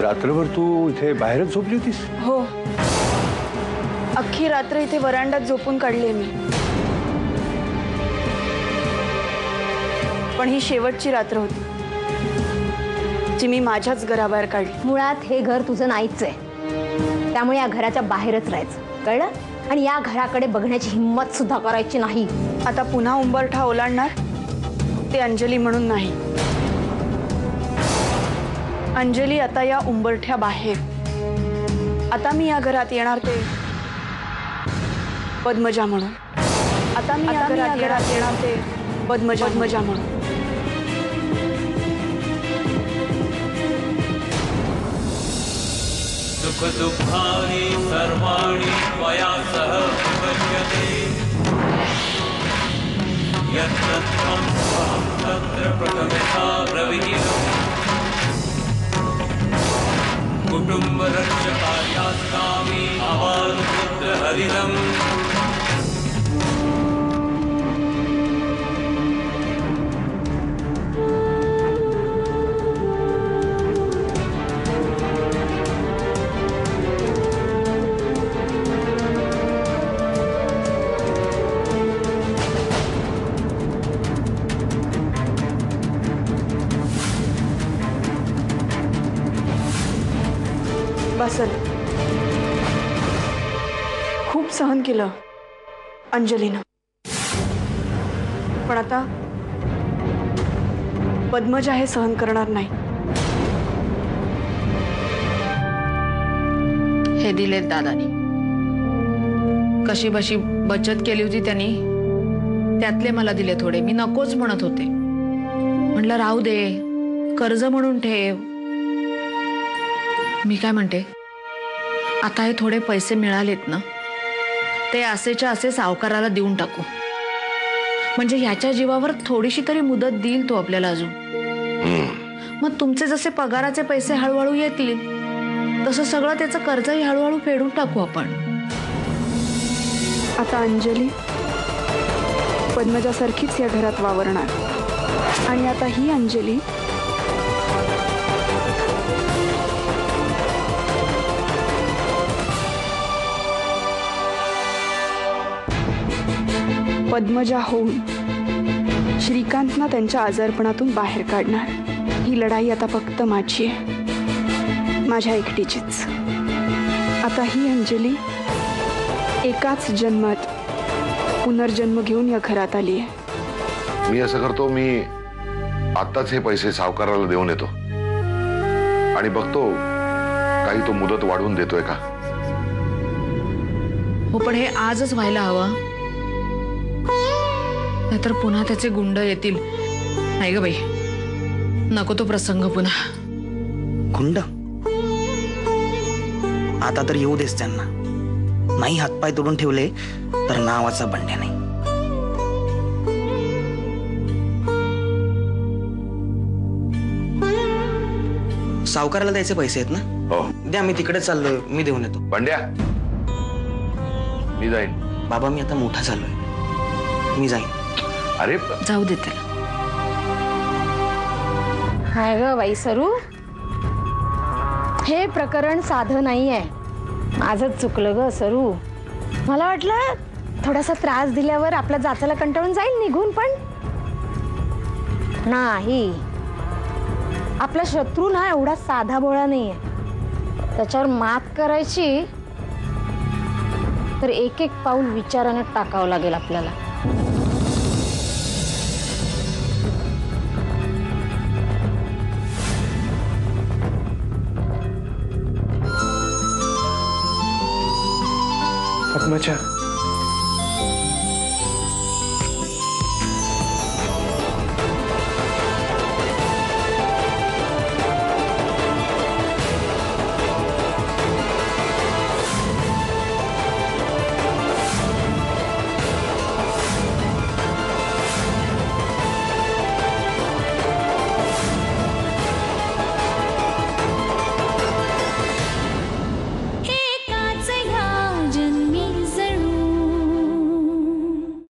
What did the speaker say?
रात्रभर तू इथे बाहेरच झोपली होतीस? हो, अख्खी रात्र इथे वरांड्यात झोपून काढली मी. पण ही शेवटची रात्र होती जी मी माझ्याच घराबाहेर काढली. मुळात हे घर तुझं नाहीच आहे, त्यामुळे या घराच्या बाहेरच राहायचं, कळलं? आणि या घराकडे बघण्याची हिम्मत सुद्धा करायची नाही. आता पुन्हा उंबरठा ओलांडणार ते अंजली म्हणून नाही. अंजली आता या उंबरठ्या बाहेर. आता मी या घरात येणार ते पद्मजा म्हणून. आता मी या घरात येणार ते पद्मजा म्हणून. सुख दुःखानि सर्वाणि त्वया सह विपश्यते यत्र त्वं तत्र प्रथमतः ब्रवीमि कुटुम्बरक्षकार्यास्तामि अवानुपुत्रहरिणम् बसल. खूप सहन केलं अंजलीनं, पण आता पद्मजा हे सहन करणार नाही. हे दिलेत दादानी. कशी बशी बचत केली होती त्यांनी, त्यातले मला दिले थोडे. मी नकोच म्हणत होते, म्हटलं राहू दे, कर्ज म्हणून ठेव. मी काय म्हणते, आता हे थोडे पैसे मिळालेत ना, ते असेच्या असे सावकाराला देऊन टाकू. म्हणजे ह्याच्या जीवावर थोडीशी तरी मुदत देईल तो आपल्याला अजून. मग तुमचे जसे पगाराचे पैसे हळूहळू येतील, तसं सगळं त्याचं कर्जही हळूहळू फेडून टाकू आपण. आता अंजली पद्मजासारखीच या घरात वावरणार. आणि आता ही अंजली पद्मजा होऊन श्रीकांतना त्यांच्या आजारपणातून बाहेर काढणार. ही लढाई आता फक्त माझी आहे, माझ्या एकटीचीच. आता ही अंजली एकाच जन्मात पुनर्जन्म घेऊन या घरात आली आहे. मी असं करतो, मी आत्ताच हे पैसे सावकाराला देऊन येतो आणि बघतो काही तो मुदत वाढवून देतोय का. हो, पण हे आजच व्हायला हवं, नाहीतर पुन्हा त्याचे गुंड येतील. नाही ग बाई, नको तो प्रसंग पुन्हा. गुंड आता तर येऊ देस त्यांना. नाही हातपाय तोडून ठेवले तर नावाचा बंड्या नाही. सावकाराला द्यायचे पैसे आहेत ना? हो द्या, मी तिकडे चाललोय, मी देऊन येतो. बंड्या, मी जाईन. बाबा मी आता मोठा झालोय, मी जाईन. अरे जाऊ दे त्याला. हाय ग बाई सरू, हे प्रकरण साधं नाहीये. माझंच चुकलं ग सरू. मला वाटलं थोडासा त्रास दिल्यावर आपल्या जाचाला कंटाळून जाईल निघून, पण नाही. आपला शत्रू ना एवढा साधा भोळा नाहीये. त्याच्यावर मात करायची तर एक एक पाऊल विचाराने टाकावं लागेल आपल्याला. पद्मजा,